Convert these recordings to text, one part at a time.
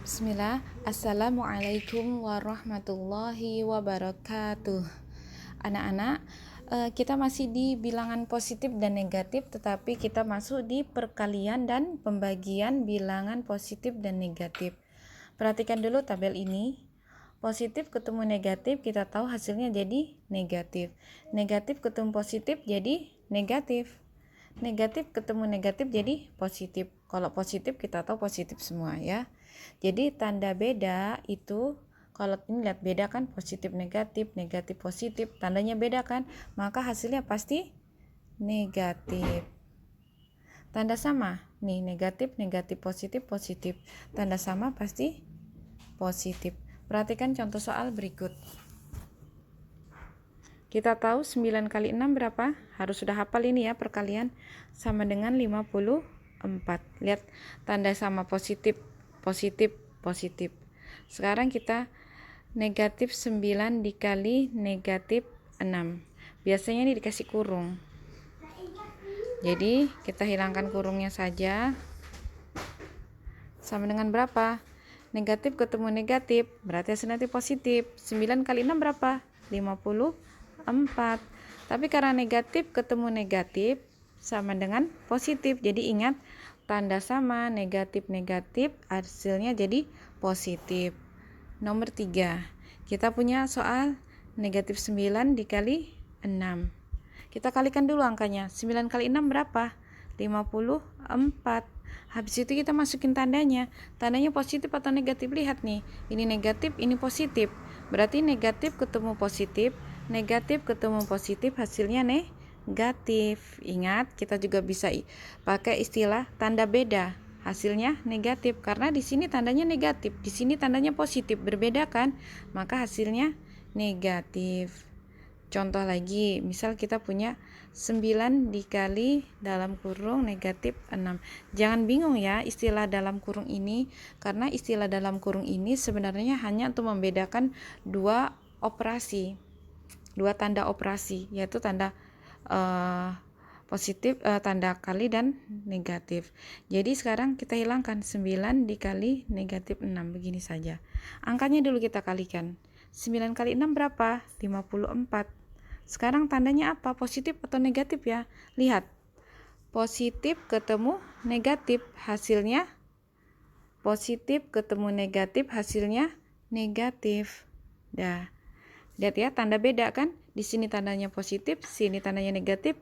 Bismillah, Assalamualaikum warahmatullahi wabarakatuh. Anak-anak, kita masih di bilangan positif dan negatif, tetapi kita masuk di perkalian dan pembagian bilangan positif dan negatif. Perhatikan dulu tabel ini. Positif ketemu negatif, kita tahu hasilnya jadi negatif. Negatif ketemu positif jadi negatif. Negatif ketemu negatif jadi positif. Kalau positif kita tahu positif semua ya. Jadi tanda beda itu kalau ini lihat beda kan, positif negatif, negatif positif, tandanya beda kan, maka hasilnya pasti negatif. Tanda sama nih, negatif negatif positif positif, tanda sama pasti positif. Perhatikan contoh soal berikut. Kita tahu 9 kali 6 berapa? Harus sudah hafal ini ya perkalian. Sama dengan 54. Lihat tanda sama positif, positif, positif. Sekarang kita negatif 9 dikali negatif 6. Biasanya ini dikasih kurung. Jadi kita hilangkan kurungnya saja. Sama dengan berapa? Negatif ketemu negatif, berarti hasilnya nanti positif. 9 kali 6 berapa? 54. Tapi karena negatif ketemu negatif sama dengan positif. Jadi ingat tanda sama, negatif-negatif, hasilnya jadi positif. Nomor 3. Kita punya soal negatif 9 dikali 6. Kita kalikan dulu angkanya. 9 kali 6 berapa? 54. Habis itu kita masukin tandanya. Tandanya positif atau negatif? Lihat nih. Ini negatif, ini positif. Berarti negatif ketemu positif, negatif ketemu positif, hasilnya negatif. Ingat, kita juga bisa pakai istilah tanda beda. Hasilnya negatif karena di sini tandanya negatif, di sini tandanya positif. Berbeda kan? Maka hasilnya negatif. Contoh lagi, misal kita punya 9 dikali dalam kurung negatif 6. Jangan bingung ya istilah dalam kurung ini, karena istilah dalam kurung ini sebenarnya hanya untuk membedakan dua operasi, dua tanda operasi, yaitu tanda positif, tanda kali dan negatif. Jadi sekarang kita hilangkan 9 dikali negatif 6, begini saja. Angkanya dulu kita kalikan. 9 kali 6 berapa? 54. Sekarang tandanya apa? Positif atau negatif ya? Lihat. Positif ketemu negatif, hasilnya positif ketemu negatif, hasilnya negatif. Dah. Lihat ya, tanda beda kan? Di sini tandanya positif, sini tandanya negatif.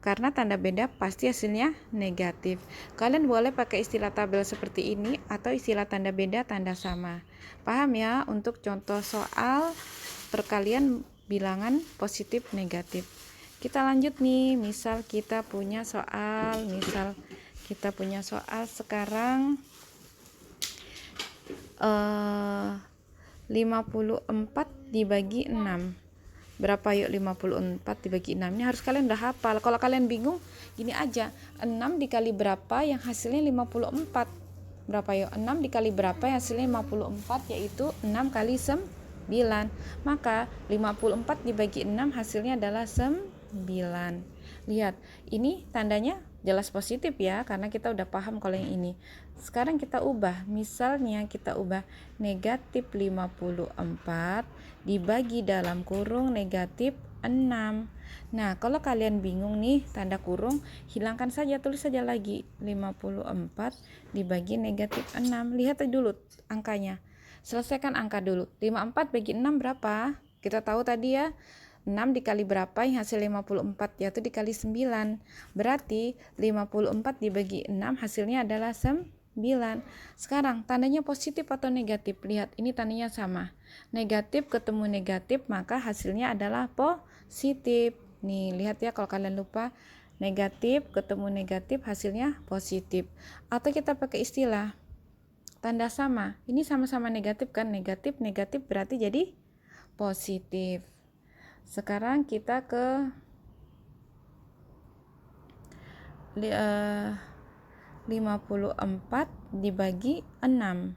Karena tanda beda pasti hasilnya negatif. Kalian boleh pakai istilah tabel seperti ini atau istilah tanda beda, tanda sama. Paham ya untuk contoh soal perkalian bilangan positif negatif. Kita lanjut nih, misal kita punya soal sekarang 54 dibagi 6. Berapa yuk 54 dibagi 6? Ini harus kalian udah hafal. Kalau kalian bingung, gini aja. 6 dikali berapa yang hasilnya 54? Berapa yuk? 6 dikali berapa yang hasilnya 54, yaitu 6 kali 9. Maka 54 dibagi 6 hasilnya adalah 9. Lihat, ini tandanya jelas positif ya, karena kita udah paham kalau yang ini. Sekarang kita ubah, misalnya kita ubah negatif 54 dibagi dalam kurung negatif 6. Nah, kalau kalian bingung nih tanda kurung, hilangkan saja, tulis saja lagi 54 dibagi negatif 6. Lihat dulu angkanya. Selesaikan angka dulu. 54 bagi 6 berapa? Kita tahu tadi ya, 6 dikali berapa yang hasil 54, yaitu dikali 9. Berarti 54 dibagi 6 hasilnya adalah 9. Sekarang tandanya positif atau negatif? Lihat, ini tandanya sama. Negatif ketemu negatif, maka hasilnya adalah positif. Nih, lihat ya kalau kalian lupa. Negatif ketemu negatif, hasilnya positif. Atau kita pakai istilah tanda sama. Ini sama-sama negatif kan? Negatif, negatif berarti jadi positif. Sekarang kita ke 54 dibagi 6.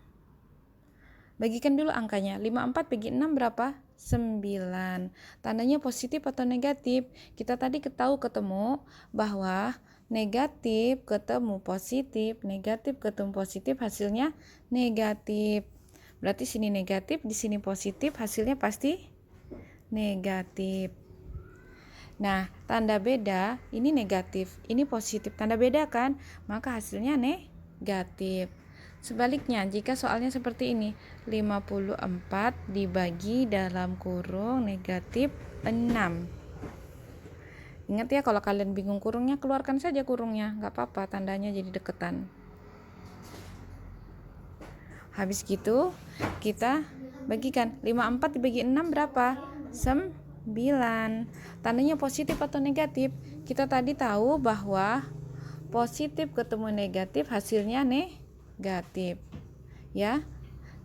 Bagikan dulu angkanya. 54 bagi 6 berapa? 9. Tandanya positif atau negatif? Kita tadi ketemu bahwa negatif ketemu positif hasilnya negatif. Berarti sini negatif, di sini positif, hasilnya pasti negatif. Nah, tanda beda ini negatif, ini positif. Tanda beda kan? Maka hasilnya negatif. Sebaliknya, jika soalnya seperti ini, 54 dibagi dalam kurung negatif 6. Ingat ya, kalau kalian bingung kurungnya, keluarkan saja kurungnya, nggak apa-apa, tandanya jadi deketan. Habis gitu, kita bagikan 54 dibagi 6 berapa? 9. Tandanya positif atau negatif? Kita tadi tahu bahwa positif ketemu negatif hasilnya negatif. Ya.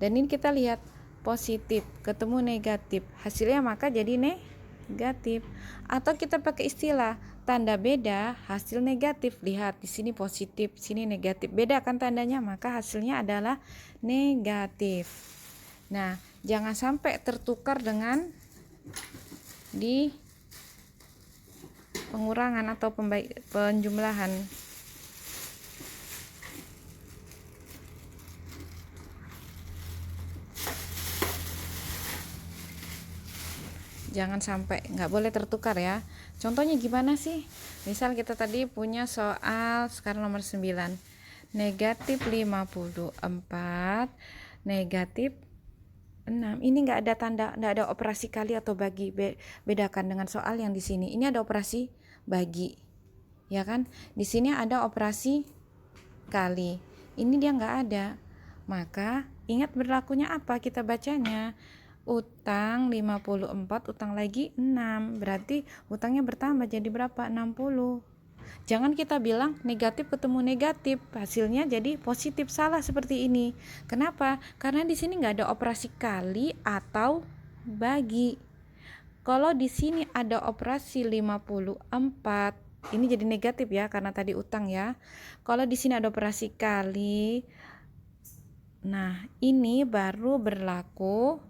Dan ini kita lihat positif ketemu negatif, hasilnya maka jadi negatif. Atau kita pakai istilah tanda beda hasil negatif. Lihat di sini positif, sini negatif. Beda kan tandanya, maka hasilnya adalah negatif. Nah, jangan sampai tertukar dengan di pengurangan atau penjumlahan. Jangan sampai, nggak boleh tertukar ya. Contohnya gimana sih? Misal kita tadi punya soal sekarang nomor 9, negatif 54 negatif 6. Ini nggak ada tanda, nggak ada operasi kali atau bagi. Bedakan dengan soal yang di sini. Ini ada operasi bagi, ya kan? Di sini ada operasi kali. Ini dia nggak ada. Maka ingat berlakunya apa? Kita bacanya utang 54, utang lagi 6. Berarti utangnya bertambah jadi berapa? 60. Jangan kita bilang negatif ketemu negatif, hasilnya jadi positif. Salah seperti ini. Kenapa? Karena di sini nggak ada operasi kali atau bagi. Kalau di sini ada operasi 54, ini jadi negatif ya karena tadi utang ya. Kalau di sini ada operasi kali, nah ini baru berlaku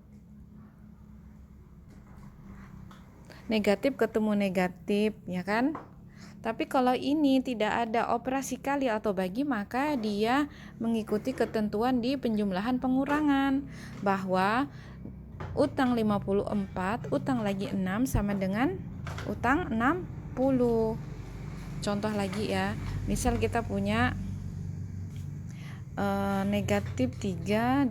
negatif ketemu negatif, ya kan? Tapi kalau ini tidak ada operasi kali atau bagi, maka dia mengikuti ketentuan di penjumlahan pengurangan bahwa utang 54, utang lagi 6 sama dengan utang 60. Contoh lagi ya, misal kita punya negatif 13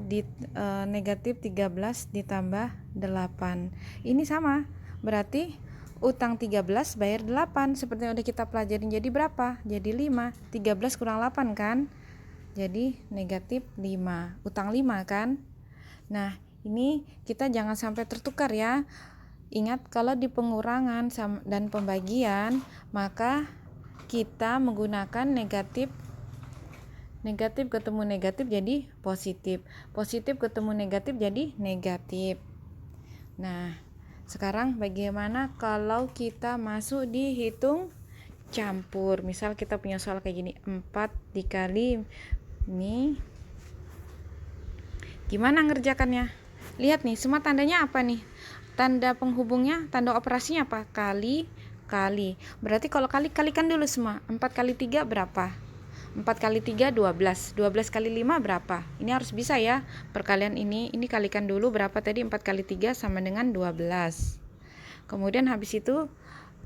ditambah 8. Ini sama. Berarti utang 13 bayar 8 seperti yang udah kita pelajarin. Jadi berapa? Jadi 5. 13 kurang 8 kan? Jadi negatif 5. Utang 5 kan? Nah, ini kita jangan sampai tertukar ya. Ingat kalau di pengurangan dan pembagian, maka kita menggunakan negatif ketemu negatif jadi positif. Positif ketemu negatif jadi negatif. Nah, sekarang bagaimana kalau kita masuk di hitung campur? Misal kita punya soal kayak gini, 4 dikali ini. Gimana ngerjakannya? Lihat nih, semua tandanya apa nih? Tanda penghubungnya, tanda operasinya apa? Kali. Berarti kalau kalikan dulu semua. 4 kali 3 berapa? 4 kali 3 12. 12 kali 5 berapa? Ini harus bisa ya. Perkalian ini kalikan dulu berapa tadi? 4 kali 3 sama dengan 12. Kemudian habis itu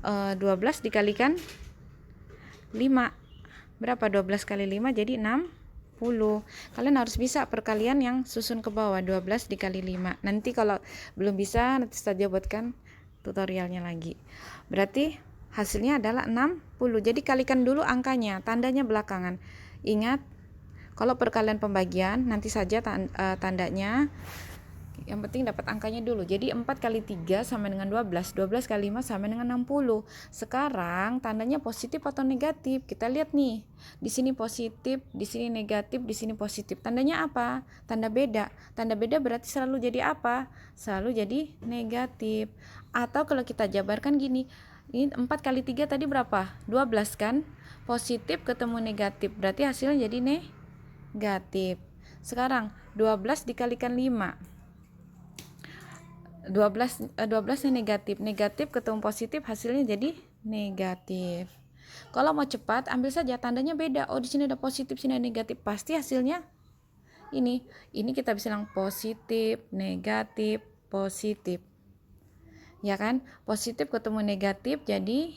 12 dikalikan 5. Berapa 12 kali 5? Jadi 60. Kalian harus bisa perkalian yang susun ke bawah. 12 dikali 5. Nanti kalau belum bisa, nanti saja buatkan tutorialnya lagi. Berarti hasilnya adalah 60. Jadi kalikan dulu angkanya, tandanya belakangan. Ingat, kalau perkalian pembagian nanti saja tandanya. Yang penting dapat angkanya dulu. Jadi 4 kali 3 sama dengan 12. 12 kali 5 sama dengan 60. Sekarang tandanya positif atau negatif? Kita lihat nih. Di sini positif, di sini negatif, di sini positif. Tandanya apa? Tanda beda. Tanda beda berarti selalu jadi apa? Selalu jadi negatif. Atau kalau kita jabarkan gini, ini 4 kali 3 tadi berapa? 12 kan? Positif ketemu negatif. Berarti hasilnya jadi negatif. Sekarang 12 dikalikan 5. 12 nya negatif. Negatif ketemu positif hasilnya jadi negatif. Kalau mau cepat, ambil saja tandanya beda. Oh, di sini ada positif, sini ada negatif. Pasti hasilnya ini. Ini kita bisa bilang positif, negatif, positif. Ya kan? Positif ketemu negatif jadi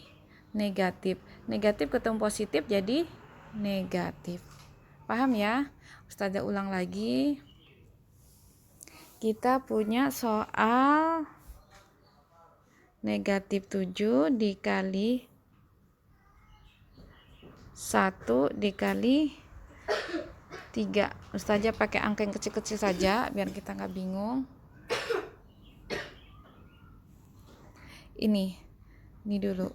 negatif. Negatif ketemu positif jadi negatif. Paham ya? Ustazah ulang lagi. Kita punya soal negatif 7 dikali 1 dikali 3. Ustazah pakai angka yang kecil-kecil saja biar kita nggak bingung. Ini dulu.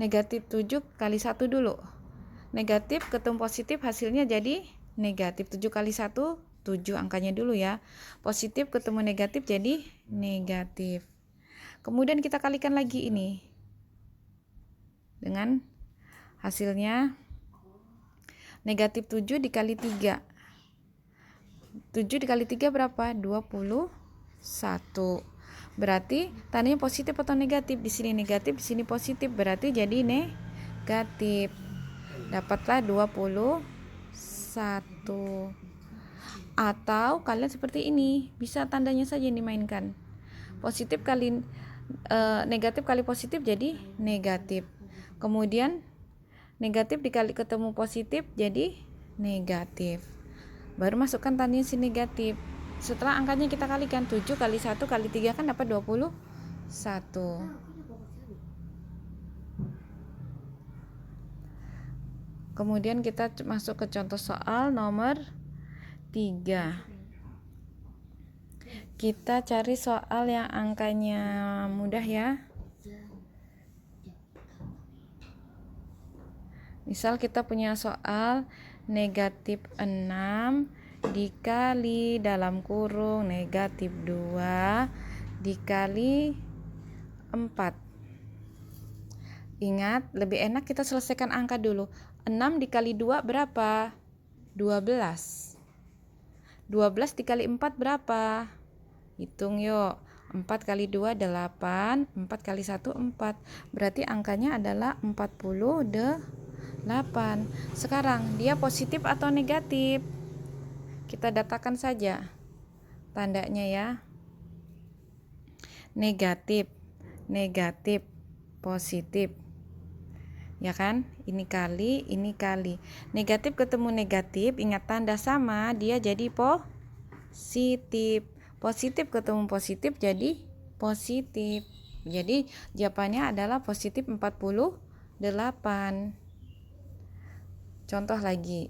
Negatif 7 kali 1 dulu. Negatif ketemu positif hasilnya jadi negatif. 7 kali 1 7 angkanya dulu ya. Positif ketemu negatif jadi negatif. Kemudian kita kalikan lagi ini dengan hasilnya negatif 7 dikali 3. 7 dikali 3 berapa? 21. Berarti tandanya positif atau negatif? Di sini negatif, di sini positif. Berarti jadi negatif. Dapatlah 21. Atau kalian seperti ini, bisa tandanya saja yang dimainkan. Positif kali negatif kali positif jadi negatif. Kemudian negatif dikali ketemu positif jadi negatif. Baru masukkan tandanya si negatif. Setelah angkanya kita kalikan, 7 kali 1 kali 3 kan dapat 21. Kemudian kita masuk ke contoh soal nomor 3. Kita cari soal yang angkanya mudah ya. Misal kita punya soal negatif 6 dikali dalam kurung negatif 2 dikali 4. Ingat, lebih enak kita selesaikan angka dulu. 6 dikali 2 berapa? 12. 12 dikali 4 berapa? Hitung yuk. 4 kali 2 8, 4 kali 1 4. Berarti angkanya adalah 48. Sekarang dia positif atau negatif? Kita datakan saja tandanya ya. Negatif, negatif, positif. Ya kan? Ini kali, ini kali. Negatif ketemu negatif, ingat tanda sama, dia jadi positif. Positif ketemu positif jadi positif. Jadi jawabannya adalah positif 48. Contoh lagi.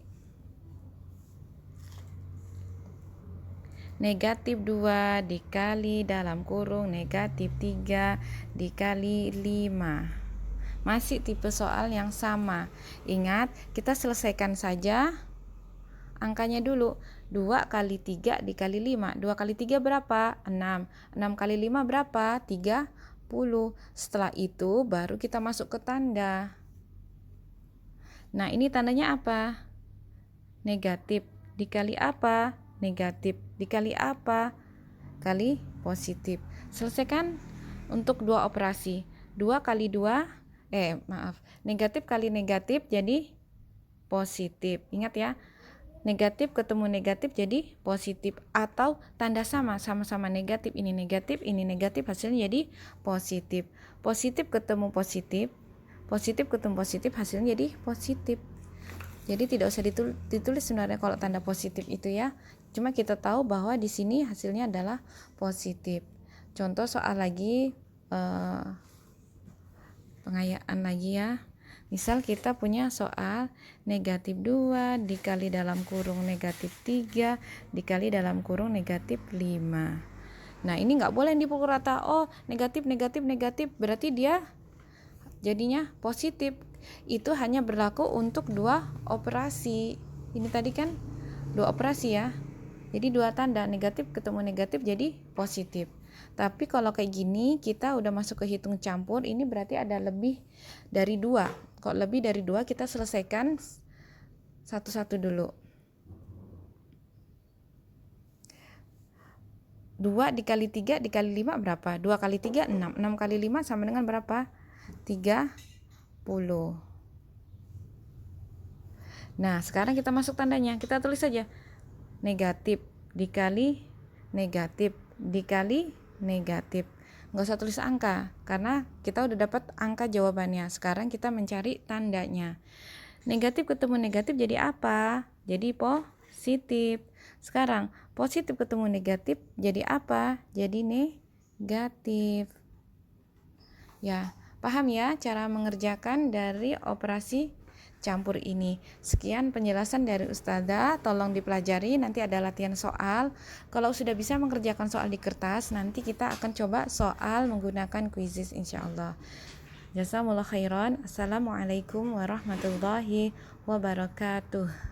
Negatif 2 dikali dalam kurung negatif 3 dikali 5. Masih tipe soal yang sama. Ingat, kita selesaikan saja angkanya dulu. 2 kali 3 dikali 5. 2 kali 3 berapa? 6. 6 kali 5 berapa? 30. Setelah itu baru kita masuk ke tanda. Nah, ini tandanya apa? Negatif. Dikali apa? Negatif. Dikali apa? Kali positif. Selesaikan untuk dua operasi. 2 kali 2, negatif kali negatif jadi positif. Ingat ya, negatif ketemu negatif jadi positif. Atau tanda sama, sama-sama negatif, ini negatif hasilnya jadi positif. Positif ketemu positif, positif ketemu positif hasilnya jadi positif. Jadi tidak usah ditulis sebenarnya kalau tanda positif itu ya. Cuma kita tahu bahwa di sini hasilnya adalah positif. Contoh soal lagi, pengayaan lagi ya. Misal kita punya soal negatif 2 dikali dalam kurung negatif 3 dikali dalam kurung negatif 5. Nah, ini nggak boleh dipukul rata. Oh, negatif, negatif, negatif. Berarti dia jadinya positif. Itu hanya berlaku untuk dua operasi. Ini tadi kan dua operasi ya. Jadi dua tanda, negatif ketemu negatif jadi positif. Tapi kalau kayak gini kita udah masuk ke hitung campur, ini berarti ada lebih dari 2. Kalau lebih dari 2 kita selesaikan satu-satu dulu. 2 dikali 3 dikali 5 berapa? 2 kali 3 6. 6 kali 5 sama dengan berapa? 30. Nah, sekarang kita masuk tandanya. Kita tulis saja. Negatif dikali negatif dikali negatif. Nggak usah tulis angka, karena kita udah dapat angka jawabannya. Sekarang kita mencari tandanya. Negatif ketemu negatif jadi apa? Jadi positif. Sekarang, positif ketemu negatif jadi apa? Jadi negatif. Ya, paham ya cara mengerjakan dari operasi campur ini. Sekian penjelasan dari Ustazah, tolong dipelajari, nanti ada latihan soal. Kalau sudah bisa mengerjakan soal di kertas, nanti kita akan coba soal menggunakan quizzes insyaallah. Jazakumullah khairan. Assalamualaikum warahmatullahi wabarakatuh.